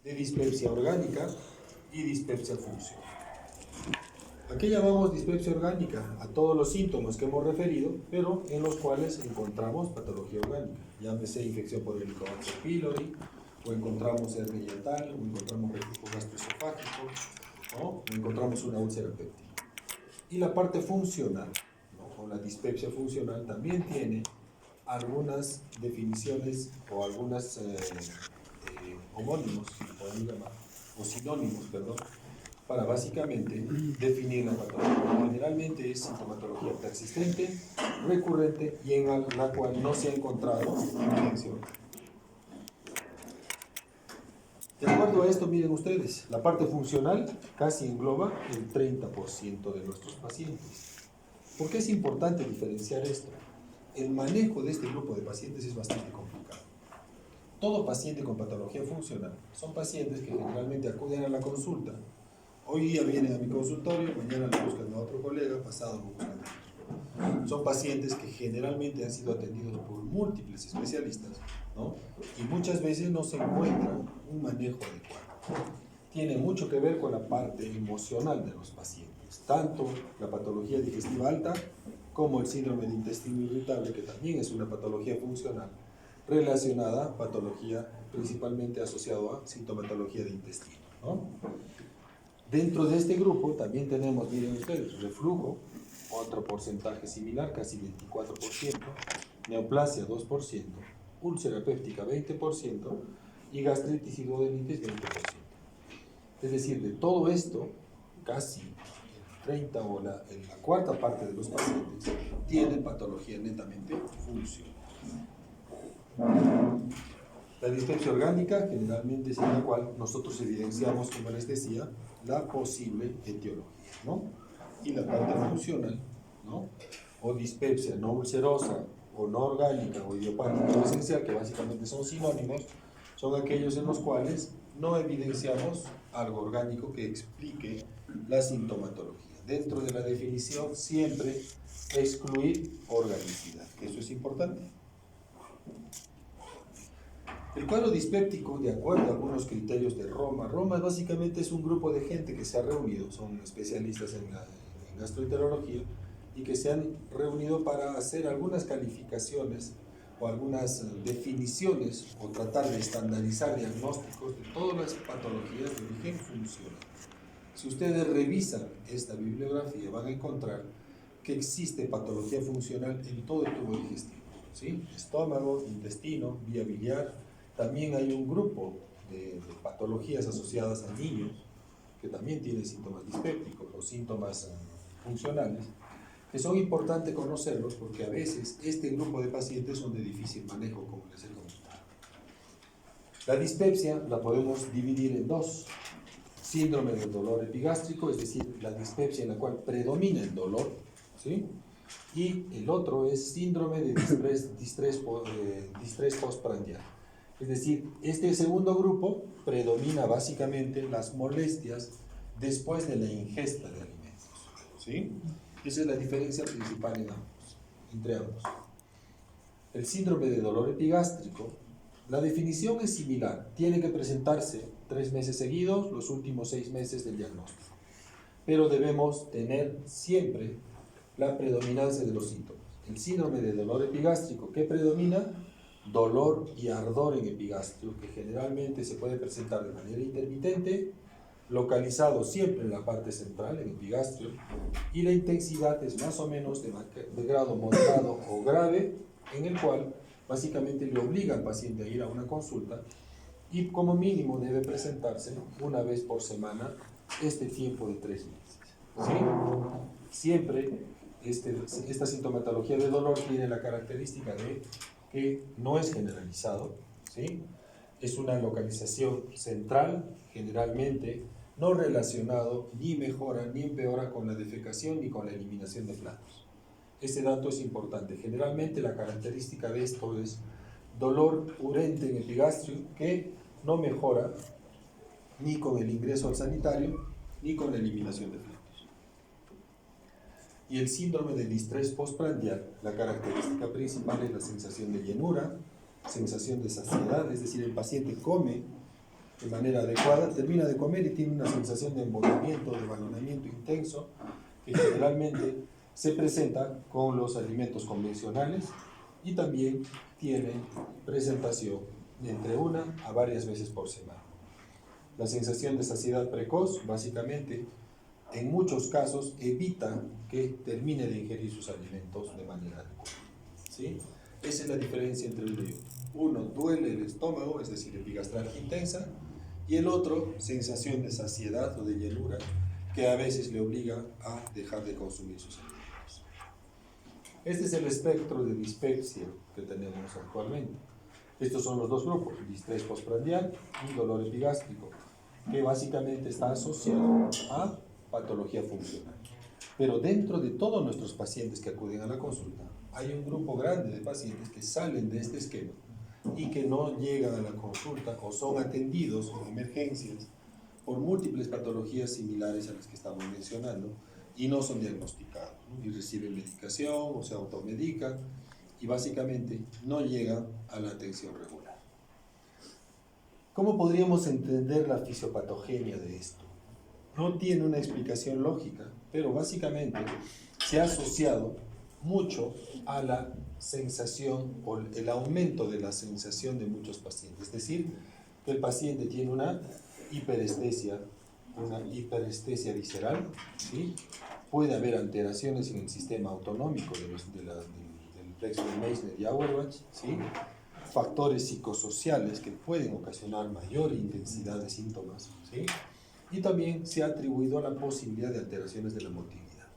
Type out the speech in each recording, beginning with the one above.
de dispepsia orgánica y dispepsia funcional. ¿A qué llamamos dispepsia orgánica? A todos los síntomas que hemos referido, pero en los cuales encontramos patología orgánica. Llámese infección por Helicobacter pylori, o encontramos hernia hiatal, o encontramos reflujo gastroesofágico, ¿no? O encontramos una úlcera péptica. Y la parte funcional, ¿no? O la dispepsia funcional también tiene algunas definiciones o algunas homónimos, si podemos llamar, o sinónimos, perdón, para básicamente definir la patología. Generalmente es sintomatología persistente, recurrente y en la cual no se ha encontrado infección. De acuerdo a esto, miren ustedes, la parte funcional casi engloba el 30% de nuestros pacientes. ¿Por qué es importante diferenciar esto? El manejo de este grupo de pacientes es bastante complicado. Todo paciente con patología funcional son pacientes que generalmente acuden a la consulta. Hoy día vienen a mi consultorio, mañana lo buscan a otro colega, pasado lo buscan a otro. Son pacientes que generalmente han sido atendidos por múltiples especialistas, ¿no? Y muchas veces no se encuentra un manejo adecuado. Tiene mucho que ver con la parte emocional de los pacientes, tanto la patología digestiva alta como el síndrome de intestino irritable, que también es una patología funcional relacionada a patología principalmente asociada a sintomatología de intestino, ¿no? Dentro de este grupo también tenemos, miren ustedes, reflujo, otro porcentaje similar, casi 24%, neoplasia 2%, úlcera péptica 20% y gastritis y duodenitis 20%. Es decir, de todo esto, casi el 30 o la cuarta parte de los pacientes tienen patología netamente funcional. La dispepsia orgánica generalmente es en la cual nosotros evidenciamos, como les decía, la posible etiología, ¿no? Y la parte funcional, ¿no? O dispepsia no ulcerosa, o no orgánica, o idiopática o esencial, que básicamente son sinónimos, son aquellos en los cuales no evidenciamos algo orgánico que explique la sintomatología. Dentro de la definición, siempre excluir organicidad, que eso es importante. El cuadro dispéptico, de acuerdo a algunos criterios de Roma, básicamente es un grupo de gente que se ha reunido, son especialistas en gastroenterología, y que se han reunido para hacer algunas calificaciones o algunas definiciones o tratar de estandarizar diagnósticos de todas las patologías de origen funcional. Si ustedes revisan esta bibliografía van a encontrar que existe patología funcional en todo el tubo digestivo, ¿sí? Estómago, intestino, vía biliar. También hay un grupo de patologías asociadas a niños que también tienen síntomas dispépticos o síntomas funcionales, que son importantes conocerlos porque a veces este grupo de pacientes son de difícil manejo, como les he comentado. La dispepsia la podemos dividir en dos: síndrome del dolor epigástrico, es decir, la dispepsia en la cual predomina el dolor, ¿sí? Y el otro es síndrome de distrés postprandial. Es decir, este segundo grupo predomina básicamente las molestias después de la ingesta de alimentos, ¿sí? Esa es la diferencia principal entre ambos. El síndrome de dolor epigástrico, la definición es similar. Tiene que presentarse 3 meses seguidos, los últimos 6 meses del diagnóstico. Pero debemos tener siempre la predominancia de los síntomas. El síndrome de dolor epigástrico, ¿qué predomina? Dolor y ardor en epigastrio, que generalmente se puede presentar de manera intermitente, localizado siempre en la parte central, en epigastrio, y la intensidad es más o menos de grado moderado o grave, en el cual básicamente le obliga al paciente a ir a una consulta y como mínimo debe presentarse una vez por semana este tiempo de 3 meses, ¿sí? Siempre esta sintomatología de dolor tiene la característica de que no es generalizado, ¿sí? Es una localización central, generalmente no relacionado, ni mejora ni empeora con la defecación ni con la eliminación de flatos. Este dato es importante. Generalmente la característica de esto es dolor urente en epigastrio que no mejora ni con el ingreso al sanitario ni con la eliminación de flatos. Y el síndrome de distrés postprandial, la característica principal es la sensación de llenura, sensación de saciedad, es decir, el paciente come de manera adecuada, termina de comer y tiene una sensación de embollamiento, de balonamiento intenso, que generalmente se presenta con los alimentos convencionales y también tiene presentación de entre una a varias veces por semana. La sensación de saciedad precoz, básicamente, en muchos casos evita que termine de ingerir sus alimentos de manera adecuada. ¿Sí? Esa es la diferencia entre uno y otro. Uno, duele el estómago, es decir, epigastralgia intensa, y el otro, sensación de saciedad o de llenura, que a veces le obliga a dejar de consumir sus alimentos. Este es el espectro de dispepsia que tenemos actualmente. Estos son los dos grupos, distrés postprandial y dolor epigástrico, que básicamente está asociado a patología funcional. Pero dentro de todos nuestros pacientes que acuden a la consulta, hay un grupo grande de pacientes que salen de este esquema y que no llegan a la consulta o son atendidos en emergencias por múltiples patologías similares a las que estamos mencionando y no son diagnosticados, ¿no? Y reciben medicación o se automedican y básicamente no llegan a la atención regular. ¿Cómo podríamos entender la fisiopatogenia de esto? No tiene una explicación lógica, pero básicamente se ha asociado mucho a la sensación o el aumento de la sensación de muchos pacientes. Es decir, que el paciente tiene una hiperestesia visceral, ¿sí? Puede haber alteraciones en el sistema autonómico del plexo de Meissner y Auerbach, ¿sí? Factores psicosociales que pueden ocasionar mayor intensidad de síntomas, ¿sí? Y también se ha atribuido a la posibilidad de alteraciones de la motilidad,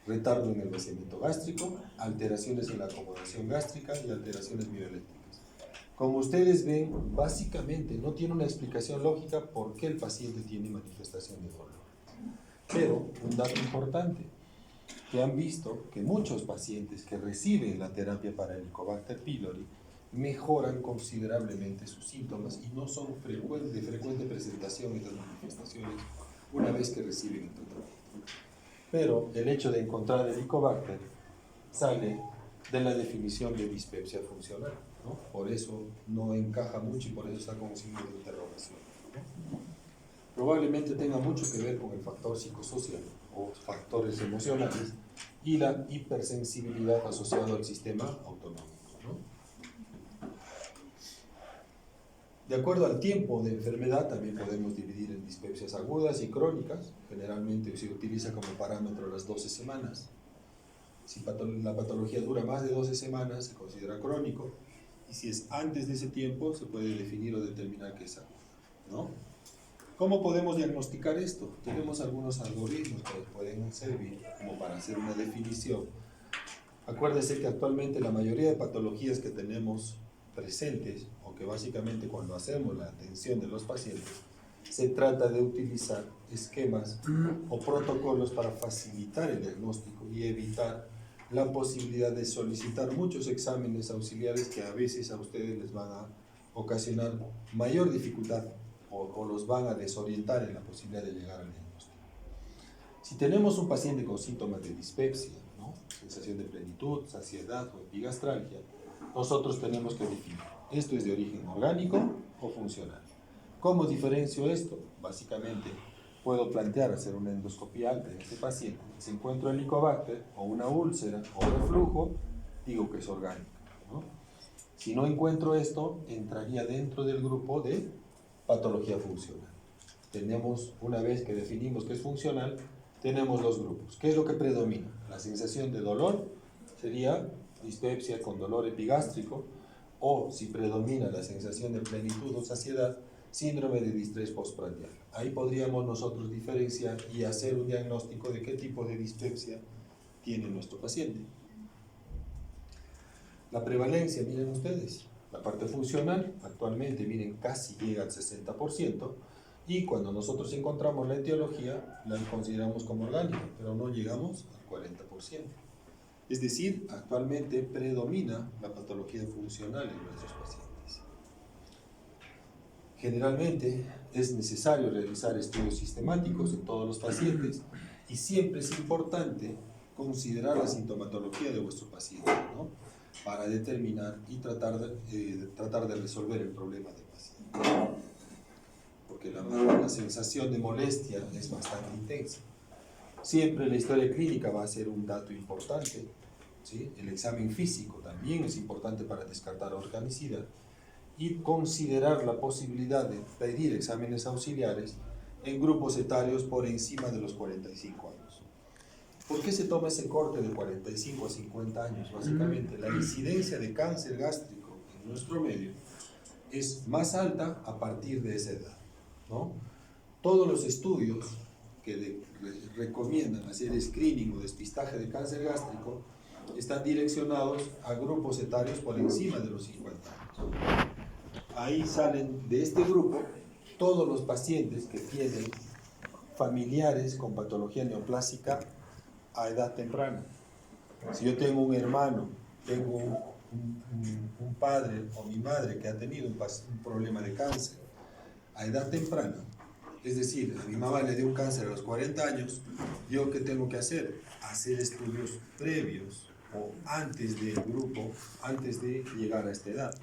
retardo en el vaciamiento gástrico, alteraciones en la acomodación gástrica y alteraciones bioeléctricas. Como ustedes ven, básicamente no tiene una explicación lógica por qué el paciente tiene manifestación de dolor. Pero un dato importante, que han visto que muchos pacientes que reciben la terapia para Helicobacter pylori mejoran considerablemente sus síntomas y no son de frecuente presentación estas manifestaciones una vez que reciben el tratamiento. Pero el hecho de encontrar Helicobacter sale de la definición de dispepsia funcional, ¿no? Por eso no encaja mucho y por eso está como signo de interrogación, ¿no? Probablemente tenga mucho que ver con el factor psicosocial o factores emocionales y la hipersensibilidad asociada al sistema autonómico, ¿no? De acuerdo al tiempo de enfermedad, también podemos dividir en dispepsias agudas y crónicas. Generalmente se utiliza como parámetro las 12 semanas. Si la patología dura más de 12 semanas, se considera crónico. Y si es antes de ese tiempo, se puede definir o determinar que es aguda, ¿no? ¿Cómo podemos diagnosticar esto? Tenemos algunos algoritmos que pueden servir como para hacer una definición. Acuérdense que actualmente la mayoría de patologías que tenemos presentes, o que básicamente cuando hacemos la atención de los pacientes, se trata de utilizar esquemas o protocolos para facilitar el diagnóstico y evitar la posibilidad de solicitar muchos exámenes auxiliares que a veces a ustedes les van a ocasionar mayor dificultad o los van a desorientar en la posibilidad de llegar al diagnóstico. Si tenemos un paciente con síntomas de dispepsia, ¿no? Sensación de plenitud, saciedad o epigastralgia, nosotros tenemos que definir, ¿esto es de origen orgánico o funcional? ¿Cómo diferencio esto? Básicamente, puedo plantear hacer una endoscopia alta en este paciente. Si encuentro Helicobacter o una úlcera o reflujo, digo que es orgánico, ¿no? Si no encuentro esto, entraría dentro del grupo de patología funcional. Tenemos, una vez que definimos que es funcional, tenemos dos grupos. ¿Qué es lo que predomina? La sensación de dolor sería dispepsia con dolor epigástrico, o si predomina la sensación de plenitud o saciedad, síndrome de distrés postprandial. Ahí podríamos nosotros diferenciar y hacer un diagnóstico de qué tipo de dispepsia tiene nuestro paciente. La prevalencia, miren ustedes, la parte funcional actualmente, miren, casi llega al 60%, y cuando nosotros encontramos la etiología, la consideramos como orgánica, pero no llegamos al 40%. Es decir, actualmente predomina la patología funcional en nuestros pacientes. Generalmente es necesario realizar estudios sistemáticos en todos los pacientes y siempre es importante considerar la sintomatología de vuestro paciente, ¿no? Para determinar y tratar de resolver el problema del paciente. la sensación de molestia es bastante intensa. Siempre la historia clínica va a ser un dato importante, ¿sí? El examen físico también es importante para descartar organicidad y considerar la posibilidad de pedir exámenes auxiliares en grupos etarios por encima de los 45 años. ¿Por qué se toma ese corte de 45 a 50 años? Básicamente, la incidencia de cáncer gástrico en nuestro medio es más alta a partir de esa edad, ¿no? Todos los estudios que recomiendan hacer screening o despistaje de cáncer gástrico están direccionados a grupos etarios por encima de los 50 años. Ahí salen de este grupo todos los pacientes que tienen familiares con patología neoplásica a edad temprana. Si yo tengo un hermano, tengo un padre o mi madre que ha tenido un problema de cáncer a edad temprana, es decir, a mi mamá le dio un cáncer a los 40 años, ¿yo qué tengo que hacer? Hacer estudios previos o antes del grupo, antes de llegar a esta edad.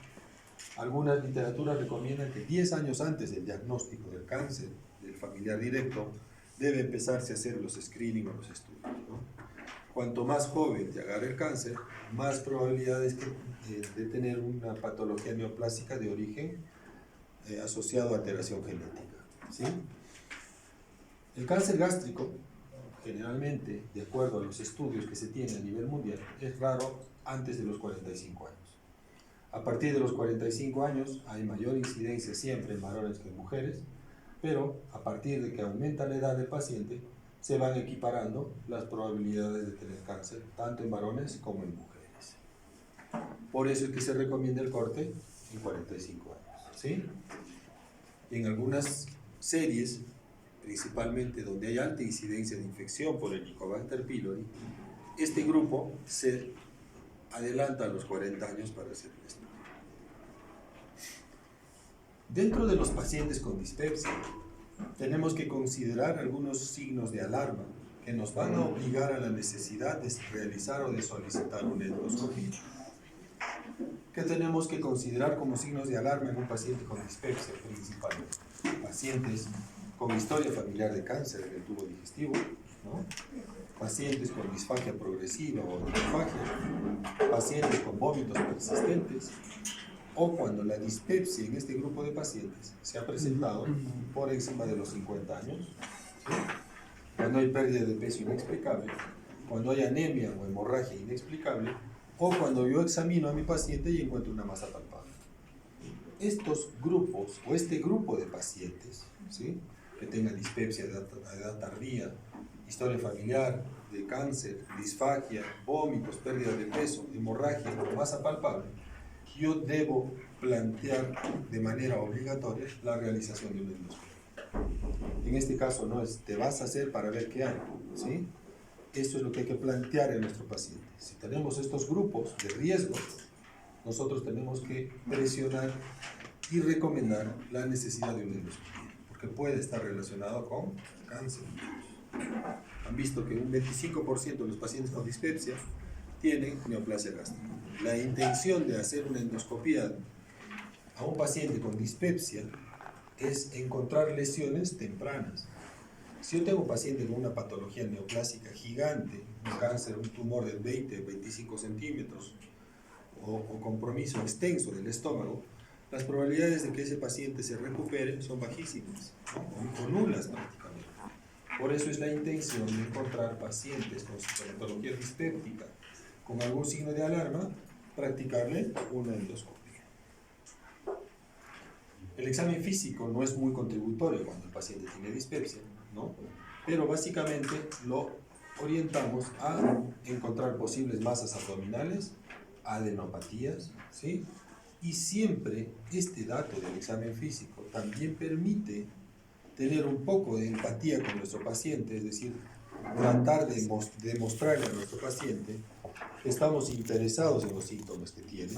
Algunas literaturas recomiendan que 10 años antes del diagnóstico del cáncer del familiar directo debe empezarse a hacer los screening o los estudios, ¿no? Cuanto más joven te agarre el cáncer, más probabilidades de tener una patología neoplásica de origen asociado a alteración genética, ¿sí? El cáncer gástrico, generalmente, de acuerdo a los estudios que se tienen a nivel mundial, es raro antes de los 45 años. A partir de los 45 años hay mayor incidencia siempre en varones que en mujeres, pero a partir de que aumenta la edad del paciente, se van equiparando las probabilidades de tener cáncer, tanto en varones como en mujeres. Por eso es que se recomienda el corte en 45 años, ¿sí? En algunas series, principalmente donde hay alta incidencia de infección por el Helicobacter pylori, este grupo se adelanta a los 40 años para hacer el estudio. Dentro de los pacientes con dispepsia, tenemos que considerar algunos signos de alarma que nos van a obligar a la necesidad de realizar o de solicitar una endoscopia. ¿Qué tenemos que considerar como signos de alarma en un paciente con dispepsia principalmente? Pacientes con historia familiar de cáncer en el tubo digestivo, ¿no? Pacientes con disfagia progresiva o disfagia, pacientes con vómitos persistentes, o cuando la dispepsia en este grupo de pacientes se ha presentado por encima de los 50 años, ¿sí? Cuando hay pérdida de peso inexplicable, cuando hay anemia o hemorragia inexplicable, o cuando yo examino a mi paciente y encuentro una masa palpable. Estos grupos, o este grupo de pacientes, ¿sí?, que tengan dispepsia a edad tardía, historia familiar de cáncer, disfagia, vómitos, pérdida de peso, hemorragia o masa palpable, yo debo plantear de manera obligatoria la realización de una endoscopia. En este caso no es te vas a hacer para ver qué hay, ¿sí? Esto es lo que hay que plantear en nuestro paciente. Si tenemos estos grupos de riesgo, nosotros tenemos que presionar y recomendar la necesidad de una endoscopia, porque puede estar relacionado con cáncer. Han visto que un 25% de los pacientes con dispepsia tienen neoplasia gástrica. La intención de hacer una endoscopia a un paciente con dispepsia es encontrar lesiones tempranas. Si yo tengo un paciente con una patología neoplásica gigante, un cáncer, un tumor de 20-25 centímetros o compromiso extenso del estómago, las probabilidades de que ese paciente se recupere son bajísimas, ¿no? O nulas prácticamente. Por eso es la intención de encontrar pacientes con sintomatología dispéptica con algún signo de alarma, practicarle una endoscopia. El examen físico no es muy contributorio cuando el paciente tiene dispepsia, ¿no? Pero básicamente lo orientamos a encontrar posibles masas abdominales, adenopatías, ¿sí? Y siempre este dato del examen físico también permite tener un poco de empatía con nuestro paciente, es decir, tratar de demostrarle a nuestro paciente que estamos interesados en los síntomas que tiene,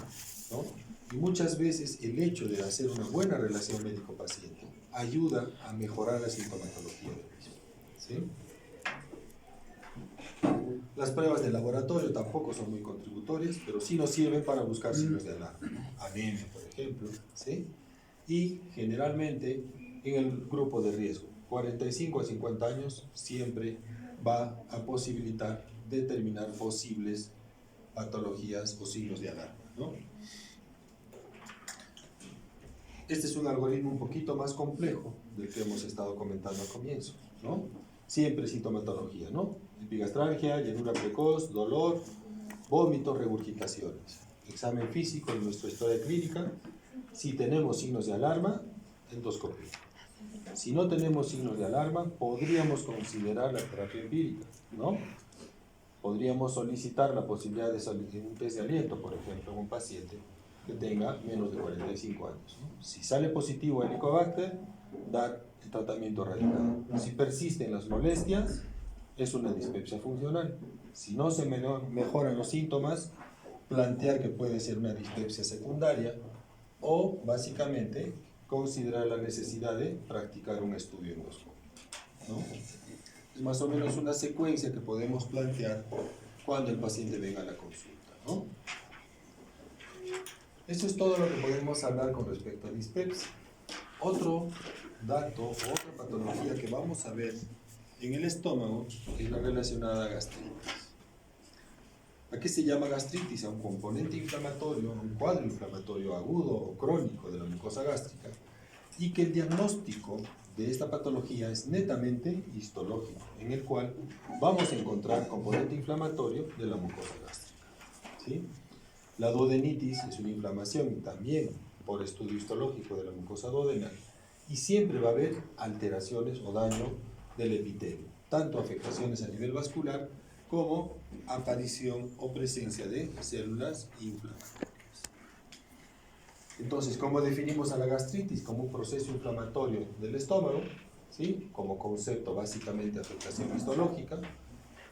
¿no? Y muchas veces el hecho de hacer una buena relación médico-paciente ayuda a mejorar la sintomatología del mismo, ¿sí? Las pruebas de laboratorio tampoco son muy contributorias, pero sí nos sirven para buscar signos de alarma, ¿no? Anemia, por ejemplo, ¿sí? Y generalmente en el grupo de riesgo. 45 a 50 años siempre va a posibilitar determinar posibles patologías o signos de alarma, ¿no? Este es un algoritmo un poquito más complejo del que hemos estado comentando al comienzo, ¿no? Siempre sintomatología, ¿no? Epigastralgia, llenura precoz, dolor, vómitos, regurgitaciones. Examen físico en nuestra historia clínica. Si tenemos signos de alarma, endoscopía. Si no tenemos signos de alarma, podríamos considerar la terapia empírica, ¿no? Podríamos solicitar la posibilidad de un test de aliento, por ejemplo, en un paciente que tenga menos de 45 años, ¿no? Si sale positivo Helicobacter, dar el tratamiento radical. Si persisten las molestias, es una dispepsia funcional. Si no se mejoran los síntomas, plantear que puede ser una dispepsia secundaria o, básicamente, considerar la necesidad de practicar un estudio endoscópico, ¿no? Es más o menos una secuencia que podemos plantear cuando el paciente venga a la consulta, ¿no? Eso es todo lo que podemos hablar con respecto a dispepsia. Otro dato o otra patología que vamos a ver en el estómago es la relacionada a gastritis. ¿A qué se llama gastritis? A un componente inflamatorio, a un cuadro inflamatorio agudo o crónico de la mucosa gástrica, y que el diagnóstico de esta patología es netamente histológico, en el cual vamos a encontrar componente inflamatorio de la mucosa gástrica, ¿sí? La duodenitis es una inflamación también por estudio histológico de la mucosa duodenal, y siempre va a haber alteraciones o daño del epitelio, tanto afectaciones a nivel vascular como aparición o presencia de células inflamatorias. Entonces, ¿cómo definimos a la gastritis? Como un proceso inflamatorio del estómago, ¿sí? Como concepto básicamente afectación histológica,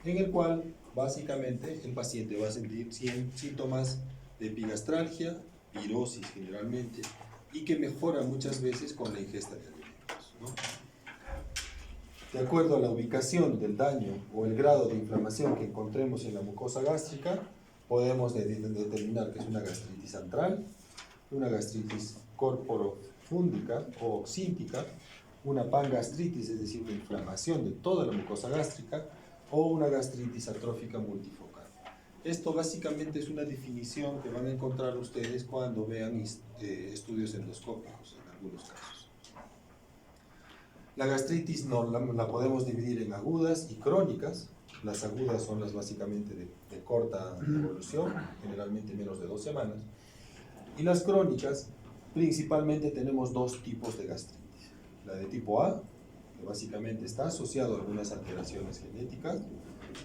en el cual básicamente el paciente va a sentir síntomas de epigastralgia, pirosis generalmente, y que mejora muchas veces con la ingesta de alimentos, ¿no? De acuerdo a la ubicación del daño o el grado de inflamación que encontremos en la mucosa gástrica, podemos determinar que es una gastritis antral, una gastritis corporofúndica o oxíntica, una pangastritis, es decir, una inflamación de toda la mucosa gástrica, o una gastritis atrófica multifocal. Esto básicamente es una definición que van a encontrar ustedes cuando vean estudios endoscópicos en algunos casos. La gastritis la podemos dividir en agudas y crónicas. Las agudas son las básicamente de corta evolución, generalmente menos de 2 semanas. Y las crónicas, principalmente tenemos 2 tipos de gastritis. La de tipo A, que básicamente está asociado a algunas alteraciones genéticas,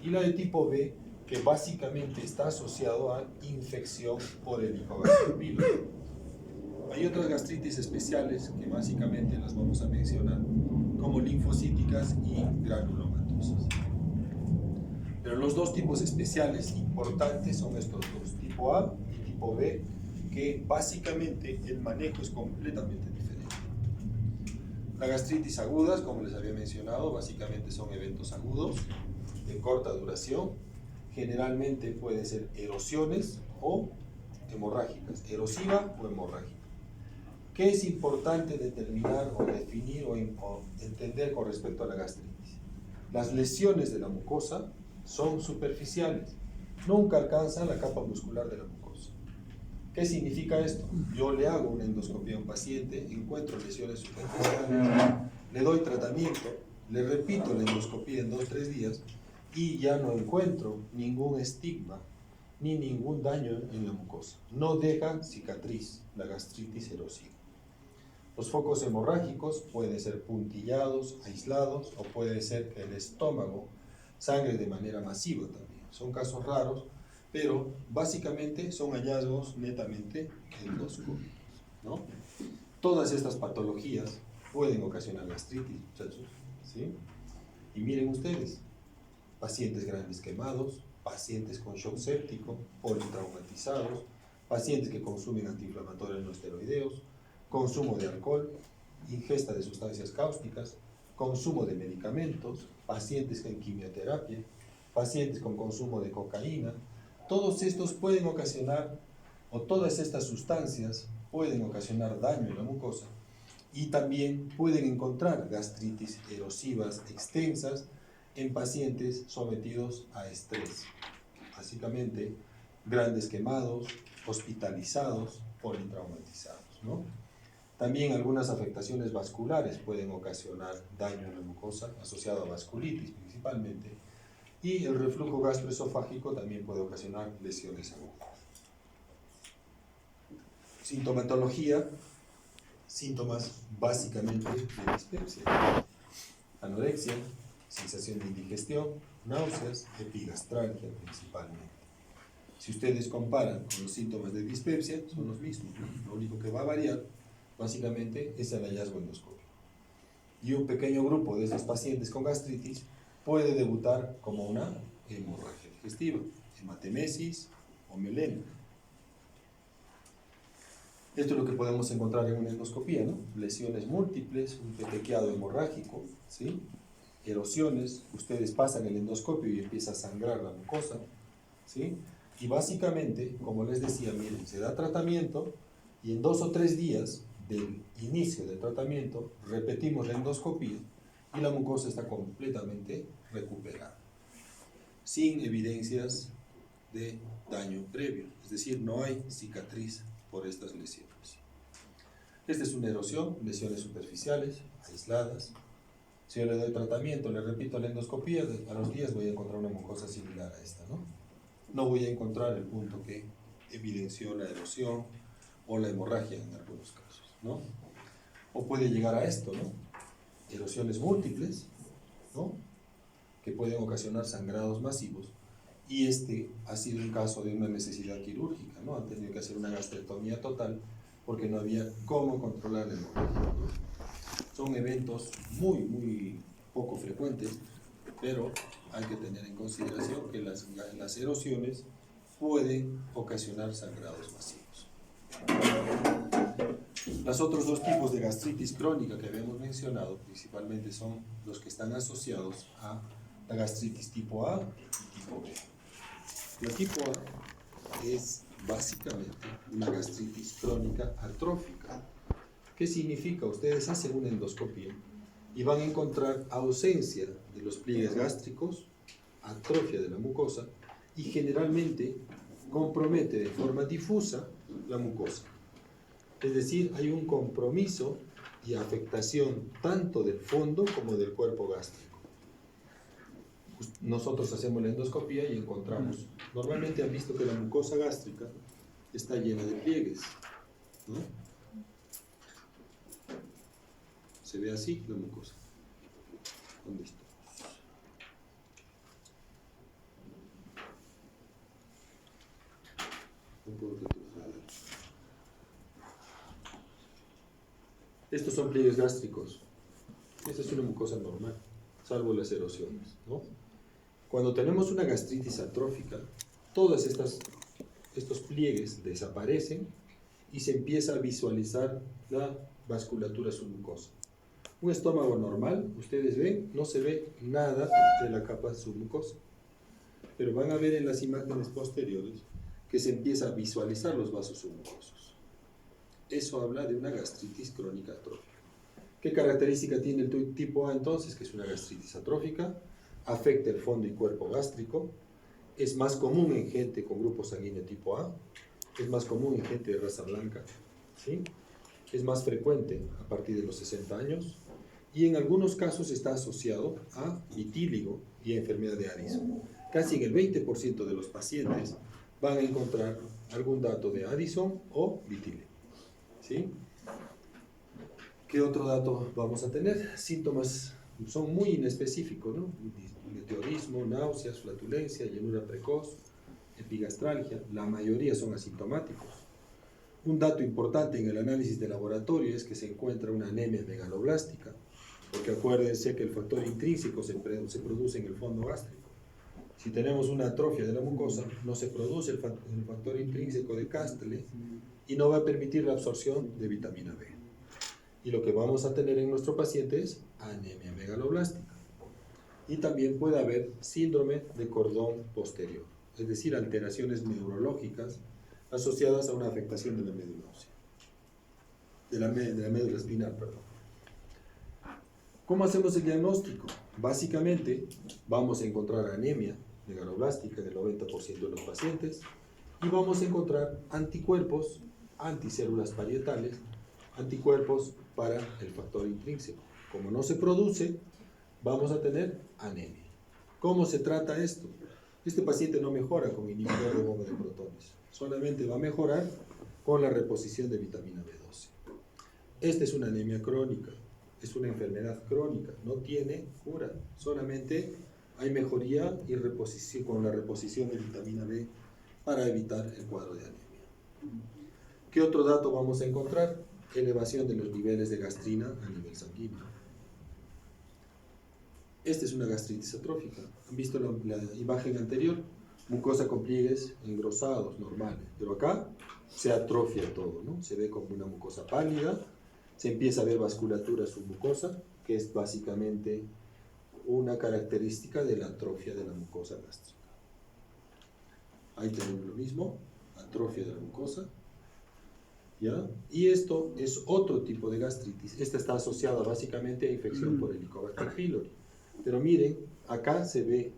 y la de tipo B, que básicamente está asociado a infección por Helicobacter pylori. Hay otras gastritis especiales que básicamente las vamos a mencionar, como linfocíticas y granulomatosas. Pero los 2 tipos especiales importantes son estos 2, tipo A y tipo B, que básicamente el manejo es completamente diferente. La gastritis agudas, como les había mencionado, básicamente son eventos agudos de corta duración. Generalmente pueden ser erosiones o hemorrágicas, erosiva o hemorrágica. ¿Qué es importante determinar o definir o entender con respecto a la gastritis? Las lesiones de la mucosa son superficiales, nunca alcanzan la capa muscular de la mucosa. ¿Qué significa esto? Yo le hago una endoscopia a un paciente, encuentro lesiones superficiales, le doy tratamiento, le repito la endoscopia en 2 o 3 días y ya no encuentro ningún estigma ni ningún daño en la mucosa. No deja cicatriz, la gastritis erosiva. Los focos hemorrágicos pueden ser puntillados, aislados, o puede ser que el estómago sangre de manera masiva también. Son casos raros, pero básicamente son hallazgos netamente endoscópicos, ¿no? Todas estas patologías pueden ocasionar gastritis, muchachos, ¿sí? Y miren ustedes, pacientes grandes quemados, pacientes con shock séptico, politraumatizados, pacientes que consumen antiinflamatorios no esteroideos, consumo de alcohol, ingesta de sustancias cáusticas, consumo de medicamentos, pacientes con quimioterapia, pacientes con consumo de cocaína. Todos estos pueden ocasionar, o todas estas sustancias pueden ocasionar daño en la mucosa Y también pueden encontrar gastritis erosivas extensas en pacientes sometidos a estrés. Básicamente, grandes quemados, hospitalizados, politraumatizados, ¿no? También algunas afectaciones vasculares pueden ocasionar daño en la mucosa asociado a vasculitis principalmente, y el reflujo gastroesofágico también puede ocasionar lesiones agudas. Sintomatología, síntomas básicamente de dispepsia: anorexia, sensación de indigestión, náuseas, epigastralgia principalmente. Si ustedes comparan con los síntomas de dispepsia, son los mismos, ¿no? Lo único que va a variar básicamente es el hallazgo endoscópico. Y un pequeño grupo de estos pacientes con gastritis puede debutar como una hemorragia digestiva, hematemesis o melena. Esto es lo que podemos encontrar en una endoscopía, ¿no? Lesiones múltiples, un petequiado hemorrágico, ¿sí? Erosiones, ustedes pasan el endoscopio y empieza a sangrar la mucosa, ¿sí? Y básicamente, como les decía, miren, se da tratamiento y en 2 o 3 días del inicio del tratamiento repetimos la endoscopía y la mucosa está completamente recuperada, sin evidencias de daño previo, es decir, no hay cicatriz por estas lesiones. Esta es una erosión, lesiones superficiales, aisladas. Si yo le doy tratamiento, le repito la endoscopía, a los días voy a encontrar una mucosa similar a esta, ¿no? No voy a encontrar el punto que evidenció la erosión o la hemorragia en algunos casos, ¿no? O puede llegar a esto, ¿no? Erosiones múltiples, ¿no? Que pueden ocasionar sangrados masivos. Y este ha sido un caso de una necesidad quirúrgica, ¿no? Han tenido que hacer una gastrectomía total porque no había cómo controlar la hemorragia, ¿no? Son eventos muy poco frecuentes, pero hay que tener en consideración que las erosiones pueden ocasionar sangrados masivos. Los otros 2 tipos de gastritis crónica que habíamos mencionado principalmente son los que están asociados a la gastritis tipo A y tipo B. La tipo A es básicamente una gastritis crónica atrófica. ¿Qué significa? Ustedes hacen una endoscopia y van a encontrar ausencia de los pliegues gástricos, atrofia de la mucosa, y generalmente compromete de forma difusa la mucosa. Es decir, hay un compromiso y afectación tanto del fondo como del cuerpo gástrico. Nosotros hacemos la endoscopia y encontramos, normalmente han visto que la mucosa gástrica está llena de pliegues, ¿no? Se ve así la mucosa. ¿Dónde está? No puedo retroceder. Estos son pliegues gástricos. Esta es una mucosa normal, salvo las erosiones, ¿no? Cuando tenemos una gastritis atrófica, todos estos pliegues desaparecen y se empieza a visualizar la vasculatura submucosa. Un estómago normal, ustedes ven, no se ve nada de la capa submucosa, pero van a ver en las imágenes posteriores que se empieza a visualizar los vasos submucosos. Eso habla de una gastritis crónica atrófica. ¿Qué característica tiene el tipo A entonces? Que es una gastritis atrófica, afecta el fondo y cuerpo gástrico, es más común en gente con grupo sanguíneo tipo A, es más común en gente de raza blanca, ¿sí? Es más frecuente a partir de los 60 años y en algunos casos está asociado a vitíligo y a enfermedad de Addison. Casi en el 20% de los pacientes van a encontrar algún dato de Addison o vitíligo, ¿sí? ¿Qué otro dato vamos a tener? Síntomas son muy inespecíficos, ¿no? Meteorismo, náuseas, flatulencia, llenura precoz, epigastralgia, la mayoría son asintomáticos. Un dato importante en el análisis de laboratorio es que se encuentra una anemia megaloblástica, porque acuérdense que el factor intrínseco se produce en el fondo gástrico. Si tenemos una atrofia de la mucosa, no se produce el factor intrínseco de Castle y no va a permitir la absorción de vitamina B. Y lo que vamos a tener en nuestro paciente es anemia megaloblástica. Y también puede haber síndrome de cordón posterior, es decir, alteraciones neurológicas asociadas a una afectación de la médula ósea, de la médula espinal, perdón. ¿Cómo hacemos el diagnóstico? Básicamente vamos a encontrar anemia megaloblástica en el 90% de los pacientes y vamos a encontrar anticuerpos, anticélulas parietales, anticuerpos para el factor intrínseco. Como no se produce, vamos a tener anemia. ¿Cómo se trata esto? Este paciente no mejora con inhibidor de bomba de protones, solamente va a mejorar con la reposición de vitamina B12. Esta es una anemia crónica, es una enfermedad crónica, no tiene cura, solamente hay mejoría y reposición con la reposición de vitamina B para evitar el cuadro de anemia. ¿Qué otro dato vamos a encontrar? Elevación de los niveles de gastrina a nivel sanguíneo. Esta es una gastritis atrófica. ¿Han visto la imagen anterior? Mucosa con pliegues engrosados, normales. Pero acá se atrofia todo, ¿no? Se ve como una mucosa pálida, se empieza a ver vasculatura submucosa, que es básicamente una característica de la atrofia de la mucosa gástrica. Ahí tenemos lo mismo, atrofia de la mucosa. ¿Ya? Y esto es otro tipo de gastritis. Esta está asociada básicamente a infección por Helicobacter pylori. Pero miren, acá se ve,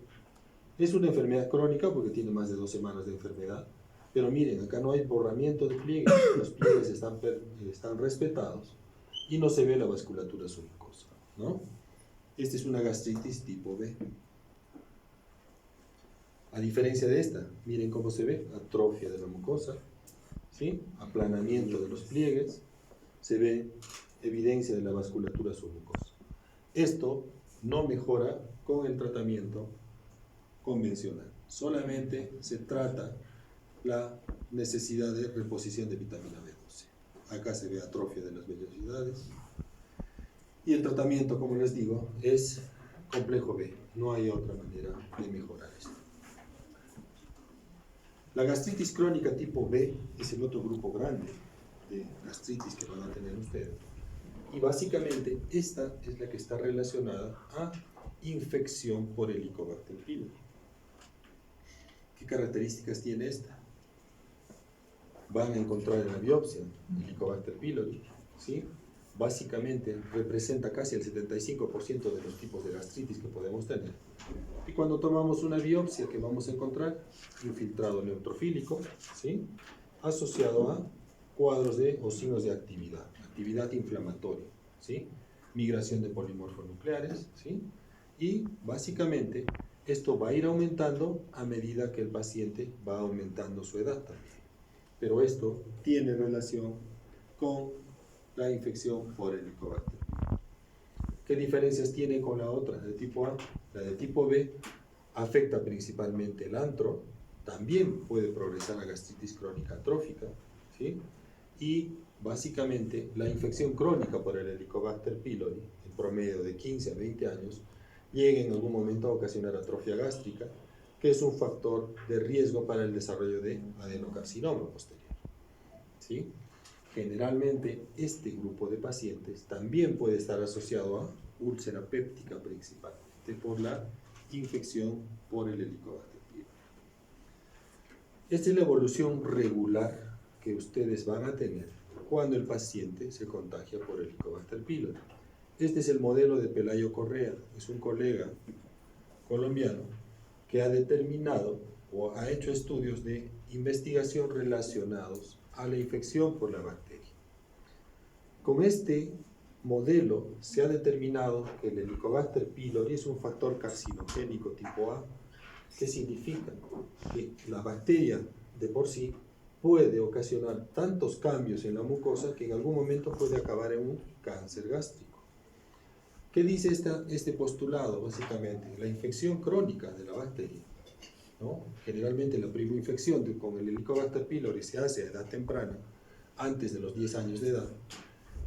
es una enfermedad crónica porque tiene más de 2 semanas de enfermedad. Pero miren, acá no hay borramiento de pliegues, los pliegues están respetados y no se ve la vasculatura submucosa, ¿no? Esta es una gastritis tipo B. A diferencia de esta, miren cómo se ve, atrofia de la mucosa, ¿sí? Aplanamiento de los pliegues, se ve evidencia de la vasculatura submucosa. Esto no mejora con el tratamiento convencional, solamente se trata la necesidad de reposición de vitamina B12. Acá se ve atrofia de las vellosidades y el tratamiento, como les digo, es complejo B, no hay otra manera de mejorar esto. La gastritis crónica tipo B es el otro grupo grande de gastritis que van a tener ustedes. Y básicamente esta es la que está relacionada a infección por Helicobacter pylori. ¿Qué características tiene esta? Van a encontrar en la biopsia Helicobacter pylori, ¿sí? Básicamente representa casi el 75% de los tipos de gastritis que podemos tener. Y cuando tomamos una biopsia, ¿qué vamos a encontrar? Infiltrado neutrofílico, ¿sí? Asociado a cuadros o signos de actividad inflamatoria, ¿sí? Migración de polimorfonucleares, ¿sí? Y básicamente esto va a ir aumentando a medida que el paciente va aumentando su edad también. Pero esto tiene relación con la infección por Helicobacter. ¿Qué diferencias tiene con la otra, de tipo A? La de tipo B afecta principalmente el antro, también puede progresar a gastritis crónica atrófica, ¿sí? Y básicamente la infección crónica por el Helicobacter pylori, en promedio de 15 a 20 años, llega en algún momento a ocasionar atrofia gástrica, que es un factor de riesgo para el desarrollo de adenocarcinoma posterior, ¿sí? Generalmente este grupo de pacientes también puede estar asociado a úlcera péptica principalmente por la infección por el Helicobacter pylori. Esta es la evolución regular que ustedes van a tener cuando el paciente se contagia por Helicobacter pylori. Este es el modelo de Pelayo Correa, es un colega colombiano que ha determinado o ha hecho estudios de investigación relacionados a la infección por la bacteria. Con este modelo se ha determinado que el Helicobacter pylori es un factor carcinogénico tipo A. ¿Qué significa? Que la bacteria de por sí puede ocasionar tantos cambios en la mucosa que en algún momento puede acabar en un cáncer gástrico. ¿Qué dice este postulado? Básicamente, la infección crónica de la bacteria, ¿no? Generalmente la primoinfección con el Helicobacter pylori se hace a edad temprana, antes de los 10 años de edad.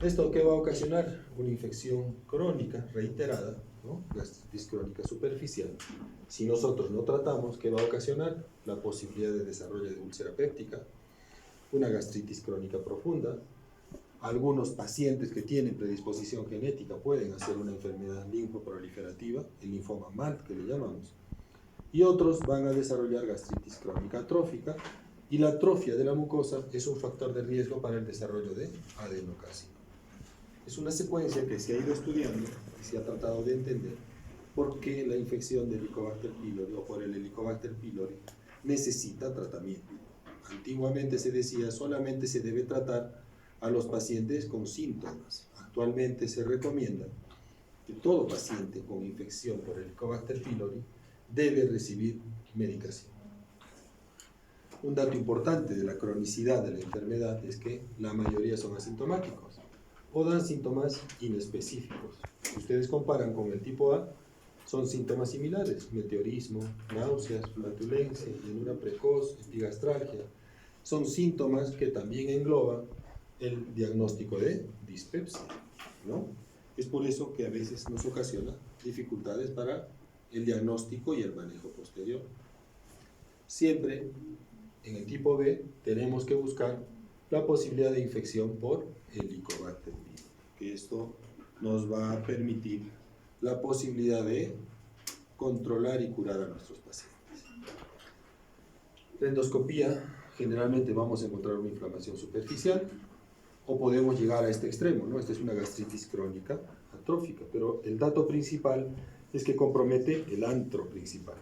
¿Esto qué va a ocasionar? Una infección crónica reiterada, ¿no? Gastritis crónica superficial. Si nosotros no tratamos, ¿qué va a ocasionar? La posibilidad de desarrollo de úlcera péptica, una gastritis crónica profunda. Algunos pacientes que tienen predisposición genética pueden hacer una enfermedad linfoproliferativa, el linfoma MALT que le llamamos, y otros van a desarrollar gastritis crónica atrófica, y la atrofia de la mucosa es un factor de riesgo para el desarrollo de adenocarcinoma. Es una secuencia que se ha ido estudiando y se ha tratado de entender por qué la infección de Helicobacter pylori o por el Helicobacter pylori necesita tratamiento. Antiguamente se decía solamente se debe tratar a los pacientes con síntomas. Actualmente se recomienda que todo paciente con infección por Helicobacter pylori debe recibir medicación. Un dato importante de la cronicidad de la enfermedad es que la mayoría son asintomáticos o dan síntomas inespecíficos. Si ustedes comparan con el tipo A, son síntomas similares: meteorismo, náuseas, flatulencia, llenura precoz, epigastralgia. Son síntomas que también engloban el diagnóstico de dispepsia, ¿no? Es por eso que a veces nos ocasiona dificultades para el diagnóstico y el manejo posterior. Siempre en el tipo B tenemos que buscar la posibilidad de infección por Helicobacter pylori, que esto nos va a permitir la posibilidad de controlar y curar a nuestros pacientes. La endoscopía, generalmente vamos a encontrar una inflamación superficial o podemos llegar a este extremo, ¿no? Esta es una gastritis crónica atrófica, pero el dato principal es que compromete el antro principal.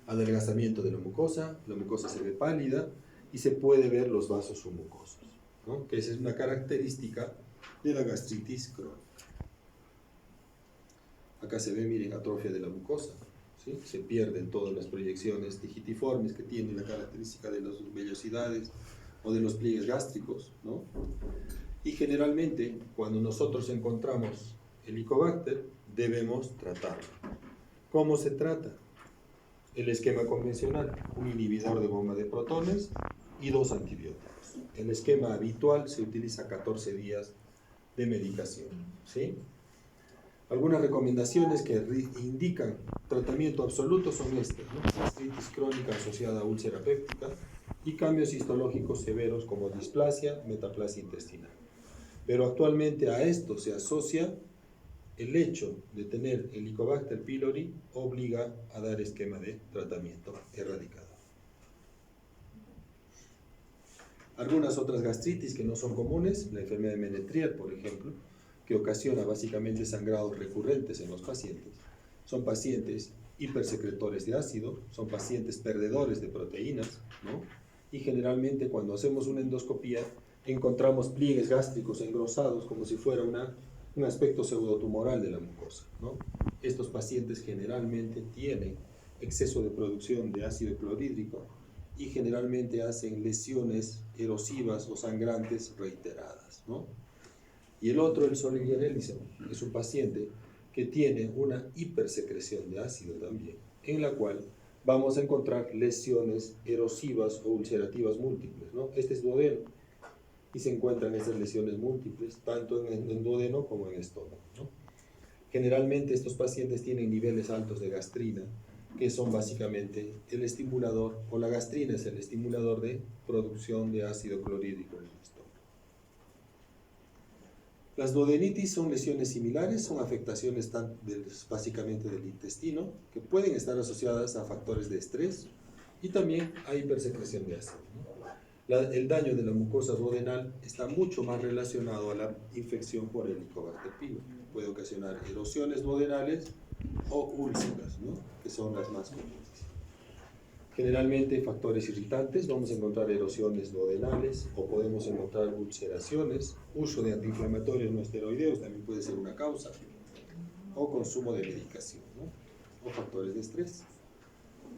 Adelgazamiento de la mucosa se ve pálida y se puede ver los vasos submucosos, ¿no? Que esa es una característica de la gastritis crónica. Acá se ve, miren, atrofia de la mucosa, ¿sí? Se pierden todas las proyecciones digitiformes que tienen la característica de las vellosidades o de los pliegues gástricos, ¿no? Y generalmente, cuando nosotros encontramos Helicobacter, debemos tratarlo. ¿Cómo se trata? El esquema convencional: un inhibidor de bomba de protones y 2 antibióticos. El esquema habitual se utiliza 14 días de medicación, ¿sí? Algunas recomendaciones que indican tratamiento absoluto son estas, ¿no? Gastritis crónica asociada a úlcera péptica y cambios histológicos severos como displasia, metaplasia intestinal. Pero actualmente a esto se asocia el hecho de tener Helicobacter pylori, obliga a dar esquema de tratamiento erradicador. Algunas otras gastritis que no son comunes, la enfermedad de Menetrier, por ejemplo, que ocasiona básicamente sangrados recurrentes en los pacientes. Son pacientes hipersecretores de ácido, son pacientes perdedores de proteínas, ¿no? Y generalmente cuando hacemos una endoscopía encontramos pliegues gástricos engrosados como si fuera un aspecto pseudotumoral de la mucosa, ¿no? Estos pacientes generalmente tienen exceso de producción de ácido clorhídrico y generalmente hacen lesiones erosivas o sangrantes reiteradas, ¿no? Y el otro, el Solier-Ellison, es un paciente que tiene una hipersecreción de ácido también, en la cual vamos a encontrar lesiones erosivas o ulcerativas múltiples, ¿no? Este es duodeno y se encuentran estas lesiones múltiples tanto en duodeno como en estómago, ¿no? Generalmente estos pacientes tienen niveles altos de gastrina, que son básicamente el estimulador, o la gastrina es el estimulador de producción de ácido clorhídrico en el estómago. Las duodenitis son lesiones similares, son afectaciones básicamente del intestino, que pueden estar asociadas a factores de estrés y también a hipersecreción de ácido, ¿no? El daño de la mucosa duodenal está mucho más relacionado a la infección por Helicobacter pylori. Puede ocasionar erosiones duodenales o úlceras, ¿no? Que son las más comunes. Generalmente factores irritantes, vamos a encontrar erosiones duodenales o podemos encontrar ulceraciones, uso de antiinflamatorios no esteroideos también puede ser una causa, o consumo de medicación, ¿no? O factores de estrés.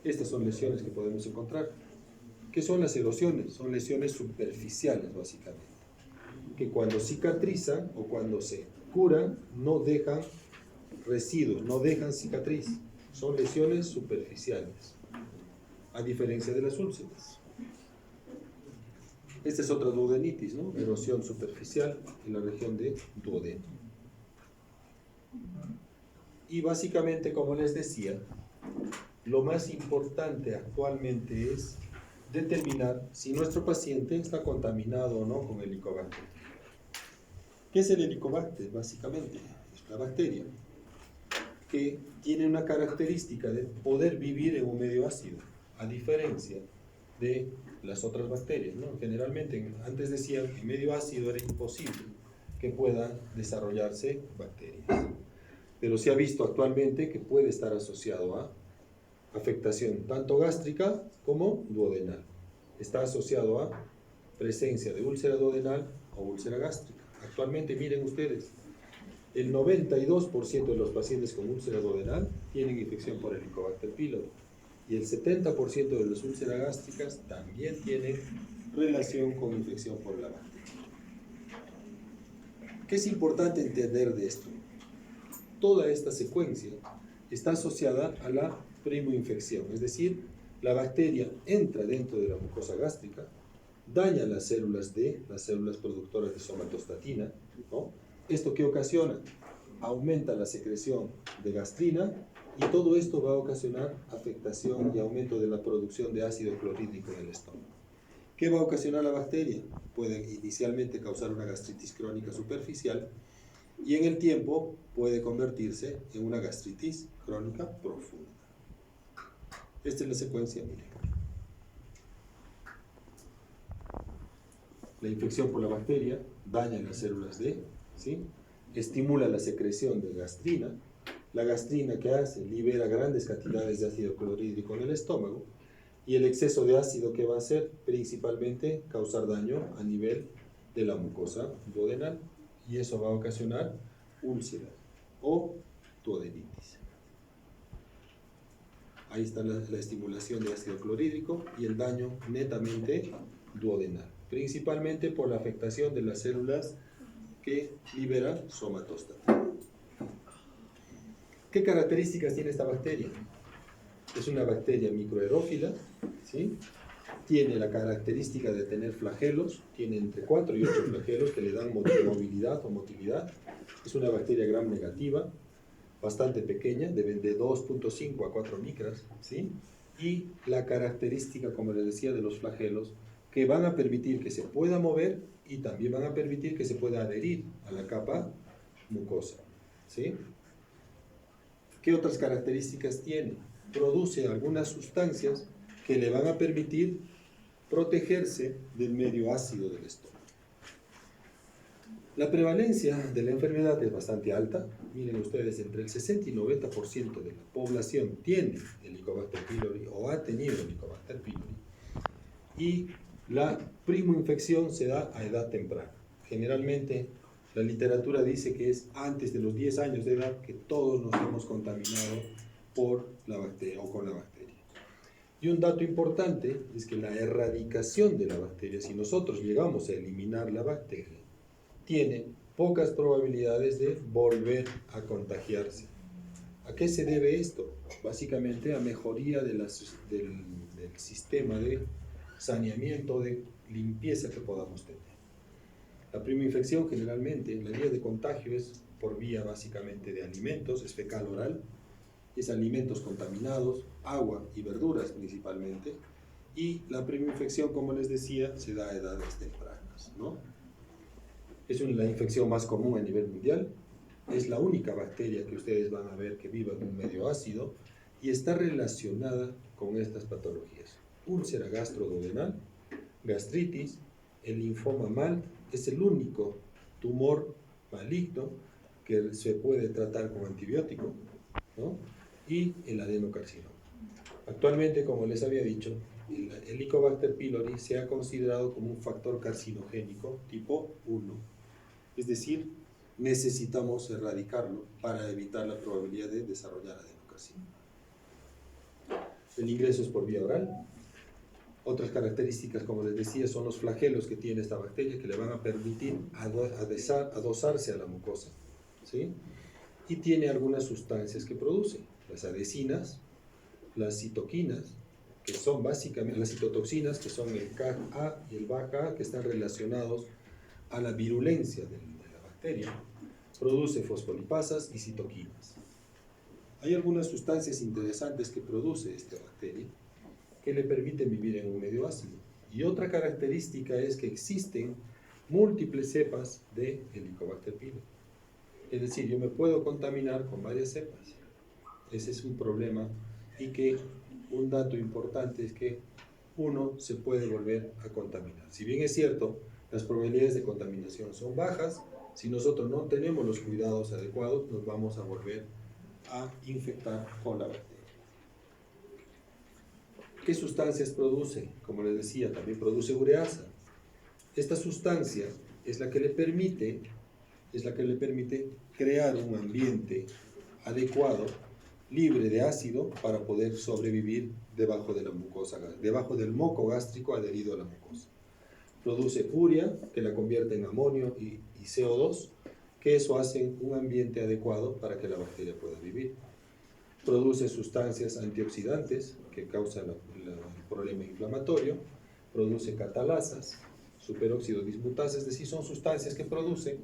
Estas son lesiones que podemos encontrar. ¿Qué son las erosiones? Son lesiones superficiales básicamente, que cuando cicatrizan o cuando se curan no dejan residuos, no dejan cicatriz, son lesiones superficiales, a diferencia de las úlceras. Esta es otra duodenitis, ¿no? Erosión superficial en la región de duodeno. Y básicamente, como les decía, lo más importante actualmente es determinar si nuestro paciente está contaminado o no con Helicobacter. ¿Qué es el Helicobacter? Básicamente es una bacteria que tiene una característica de poder vivir en un medio ácido, a diferencia de las otras bacterias, ¿no? Generalmente, antes decían que en medio ácido era imposible que puedan desarrollarse bacterias. Pero se ha visto actualmente que puede estar asociado a afectación tanto gástrica como duodenal. Está asociado a presencia de úlcera duodenal o úlcera gástrica. Actualmente, miren ustedes, el 92% de los pacientes con úlcera duodenal tienen infección por Helicobacter pylori y el 70% de las úlceras gástricas también tienen relación con infección por la bacteria. ¿Qué es importante entender de esto? Toda esta secuencia está asociada a la primoinfección, es decir, la bacteria entra dentro de la mucosa gástrica, daña las células las células productoras de somatostatina, ¿no? ¿Esto qué ocasiona? Aumenta la secreción de gastrina y todo esto va a ocasionar afectación y aumento de la producción de ácido clorhídrico en el estómago. ¿Qué va a ocasionar la bacteria? Puede inicialmente causar una gastritis crónica superficial y en el tiempo puede convertirse en una gastritis crónica profunda. Esta es la secuencia, miren. La infección por la bacteria daña las células D, ¿sí? Estimula la secreción de gastrina. La gastrina, ¿qué hace? Libera grandes cantidades de ácido clorhídrico en el estómago y el exceso de ácido, ¿qué va a hacer? Principalmente causar daño a nivel de la mucosa duodenal y eso va a ocasionar úlcera o duodenitis. Ahí está la estimulación de ácido clorhídrico y el daño netamente duodenal, principalmente por la afectación de las células que liberan somatostatina. ¿Qué características tiene esta bacteria? Es una bacteria microaerófila, ¿sí? Tiene la característica de tener flagelos, tiene entre 4 y 8 flagelos que le dan movilidad o motilidad. Es una bacteria gram negativa, bastante pequeña, de 2.5 a 4 micras, ¿sí? Y la característica, como les decía, de los flagelos, que van a permitir que se pueda mover y también van a permitir que se pueda adherir a la capa mucosa, ¿sí? ¿Qué otras características tiene? Produce algunas sustancias que le van a permitir protegerse del medio ácido del estómago. La prevalencia de la enfermedad es bastante alta. Miren ustedes, entre el 60 y 90% de la población tiene Helicobacter pylori o ha tenido Helicobacter pylori. Y la primoinfección se da a edad temprana. Generalmente, la literatura dice que es antes de los 10 años de edad que todos nos hemos contaminado por la bacteria o con la bacteria. Y un dato importante es que la erradicación de la bacteria, si nosotros llegamos a eliminar la bacteria, tiene pocas probabilidades de volver a contagiarse. ¿A qué se debe esto? Básicamente a mejoría del sistema de saneamiento, de limpieza que podamos tener. La primoinfección generalmente, la vía de contagio es por vía básicamente de alimentos, es fecal oral, es alimentos contaminados, agua y verduras principalmente, y la primoinfección, como les decía, se da a edades tempranas, ¿no? Es la infección más común a nivel mundial, es la única bacteria que ustedes van a ver que vive en un medio ácido y está relacionada con estas patologías. Úlcera gastroduodenal, gastritis, el linfoma MALT es el único tumor maligno que se puede tratar con antibiótico, ¿no? Y el adenocarcinoma. Actualmente, como les había dicho, el Helicobacter pylori se ha considerado como un factor carcinogénico tipo 1. Es decir, necesitamos erradicarlo para evitar la probabilidad de desarrollar adenocarcinoma. El ingreso es por vía oral. Otras características, como les decía, son los flagelos que tiene esta bacteria que le van a permitir adosarse a la mucosa, ¿sí? Y tiene algunas sustancias que produce, las adhesinas, las citoquinas, que son básicamente las citotoxinas, que son el Ka y el Ba-Ka, que están relacionados a la virulencia de la bacteria. Produce fosfolipasas y citoquinas. Hay algunas sustancias interesantes que produce esta bacteria que le permiten vivir en un medio ácido. Y otra característica es que existen múltiples cepas de Helicobacter pylori. Es decir, yo me puedo contaminar con varias cepas. Ese es un problema y que un dato importante es que uno se puede volver a contaminar. Si bien es cierto, las probabilidades de contaminación son bajas, Si nosotros no tenemos los cuidados adecuados, nos vamos a volver a infectar con la bacteria. ¿Qué sustancias produce? Como les decía, también produce ureasa. Esta sustancia es la que le permite crear un ambiente adecuado, libre de ácido, para poder sobrevivir debajo de la mucosa, debajo del moco gástrico adherido a la mucosa. Produce urea, que la convierte en amonio y CO2, que eso hace un ambiente adecuado para que la bacteria pueda vivir. Produce sustancias antioxidantes que causan el problema inflamatorio. Produce catalasas, superóxido dismutasa, es decir, son sustancias que produce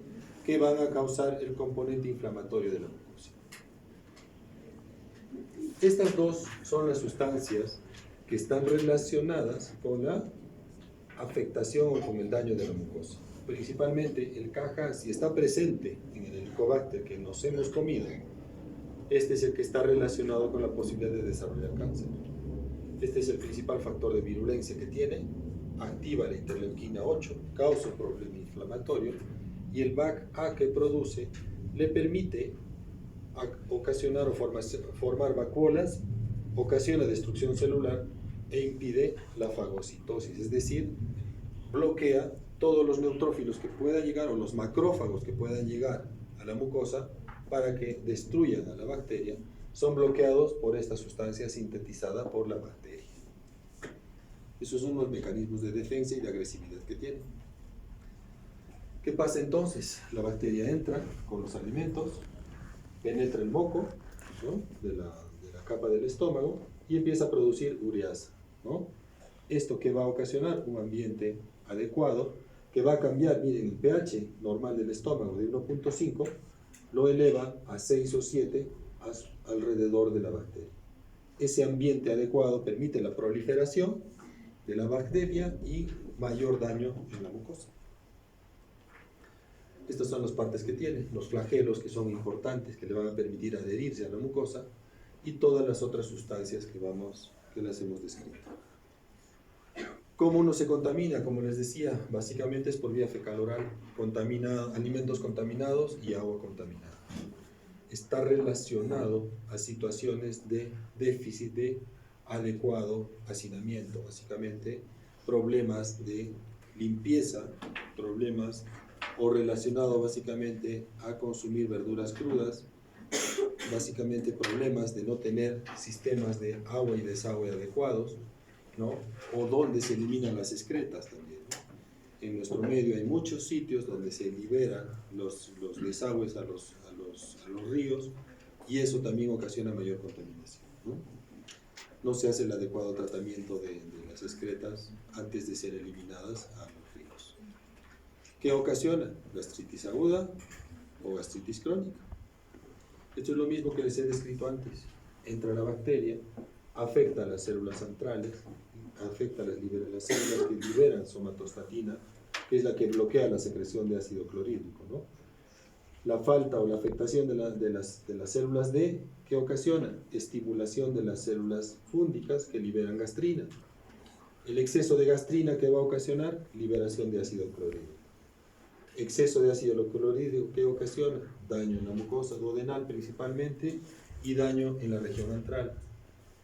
que van a causar el componente inflamatorio de la mucosa. Estas dos son las sustancias que están relacionadas con la afectación o con el daño de la mucosa. Principalmente el K, si está presente en el Helicobacter que nos hemos comido, este es el que está relacionado con la posibilidad de desarrollar cáncer. Este es el principal factor de virulencia que tiene, activa la interleuquina 8, causa un problema inflamatorio, y el BAC-A que produce le permite ocasionar o formar vacuolas, ocasiona destrucción celular e impide la fagocitosis, es decir, bloquea todos los neutrófilos que puedan llegar o los macrófagos que puedan llegar a la mucosa para que destruyan a la bacteria, son bloqueados por esta sustancia sintetizada por la bacteria. Esos son los mecanismos de defensa y de agresividad que tiene. ¿Qué pasa entonces? La bacteria entra con los alimentos, penetra el moco, ¿no?, de la capa del estómago y empieza a producir ureasa, ¿no? Esto que va a ocasionar un ambiente adecuado, que va a cambiar, miren, el pH normal del estómago de 1.5 lo eleva a 6 o 7 alrededor de la bacteria. Ese ambiente adecuado permite la proliferación de la bacteria y mayor daño en la mucosa. Estas son las partes que tiene, los flagelos que son importantes, que le van a permitir adherirse a la mucosa, y todas las otras sustancias que las hemos descrito. ¿Cómo uno se contamina? Como les decía, básicamente es por vía fecal-oral, alimentos contaminados y agua contaminada. Está relacionado a situaciones de déficit de adecuado hacinamiento, básicamente problemas de limpieza, problemas o relacionado básicamente a consumir verduras crudas, básicamente problemas de no tener sistemas de agua y desagüe adecuados, ¿no?, o donde se eliminan las excretas también, ¿no? En nuestro medio hay muchos sitios donde se liberan los desagües a los ríos, y eso también ocasiona mayor contaminación, ¿no? No se hace el adecuado tratamiento de las excretas antes de ser eliminadas a los ríos. ¿Qué ocasiona? Gastritis aguda o gastritis crónica. Esto es lo mismo que les he descrito antes. Entra la bacteria, afecta a las células centrales, afecta a las células que liberan somatostatina, que es la que bloquea la secreción de ácido clorhídrico, ¿no? La falta o la afectación de las células D, ¿qué ocasiona? Estimulación de las células fúngicas que liberan gastrina. El exceso de gastrina, ¿qué va a ocasionar? Liberación de ácido clorhídrico. Exceso de ácido clorhídrico, ¿qué ocasiona? Daño en la mucosa duodenal principalmente y daño en la región antral.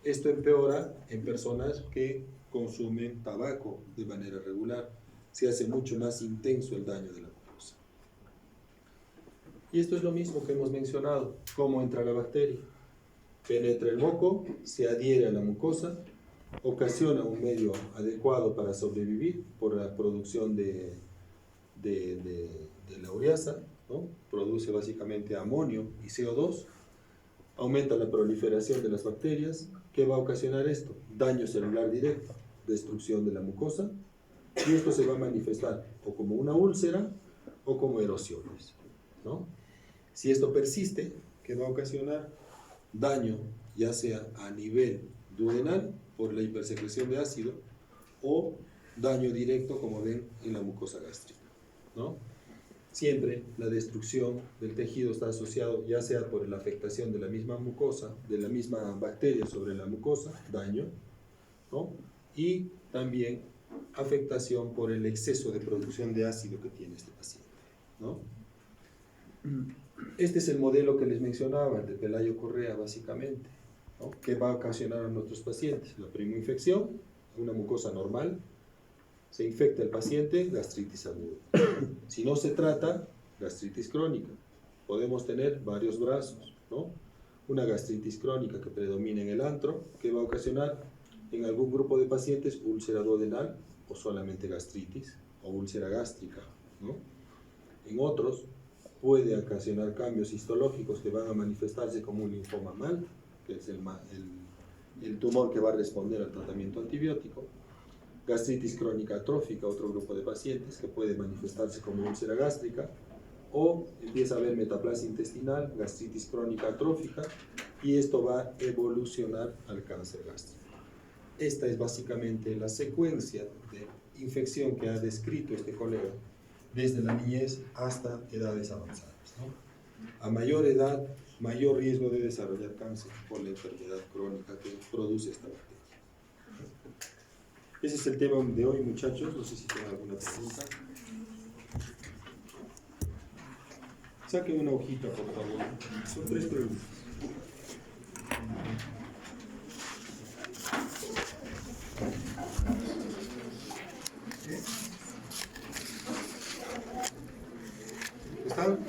Esto empeora en personas que consumen tabaco de manera regular. Se hace mucho más intenso el daño de la mucosa. Y esto es lo mismo que hemos mencionado. ¿Cómo entra la bacteria? Penetra el moco, se adhiere a la mucosa, ocasiona un medio adecuado para sobrevivir por la producción de la ureasa, ¿no? Produce básicamente amonio y CO2, aumenta la proliferación de las bacterias. ¿Qué va a ocasionar esto? Daño celular directo, destrucción de la mucosa, y esto se va a manifestar o como una úlcera o como erosiones, ¿no? Si esto persiste, ¿qué va a ocasionar? Daño, ya sea a nivel duodenal por la hipersecreción de ácido, o daño directo, como ven, en la mucosa gástrica, ¿no? Siempre la destrucción del tejido está asociado ya sea por la afectación de la misma mucosa, de la misma bacteria sobre la mucosa, daño, ¿no?, y también afectación por el exceso de producción de ácido que tiene este paciente, ¿no? Este es el modelo que les mencionaba, el de Pelayo Correa, básicamente, ¿no? ¿Qué va a ocasionar a nuestros pacientes? La primoinfección, una mucosa normal, se infecta el paciente, gastritis aguda. Si no se trata, gastritis crónica. Podemos tener varios brazos, ¿no? Una gastritis crónica que predomina en el antro, que va a ocasionar en algún grupo de pacientes úlcera duodenal o solamente gastritis o úlcera gástrica, ¿no? En otros puede ocasionar cambios histológicos que van a manifestarse como un linfoma mal, que es el tumor que va a responder al tratamiento antibiótico. Gastritis crónica atrófica, otro grupo de pacientes que puede manifestarse como úlcera gástrica, o empieza a haber metaplasia intestinal, gastritis crónica atrófica, y esto va a evolucionar al cáncer gástrico. Esta es básicamente la secuencia de infección que ha descrito este colega desde la niñez hasta edades avanzadas, ¿no? A mayor edad, mayor riesgo de desarrollar cáncer por la enfermedad crónica que produce esta bacteria. Ese es el tema de hoy, muchachos. No sé si tienen alguna pregunta. Saquen una hojita, por favor. Son 3 preguntas. ¿Están?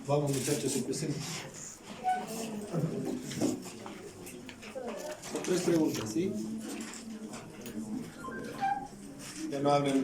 Vamos, muchachos, empecemos. Son 3 preguntas, ¿sí? Ya no hablen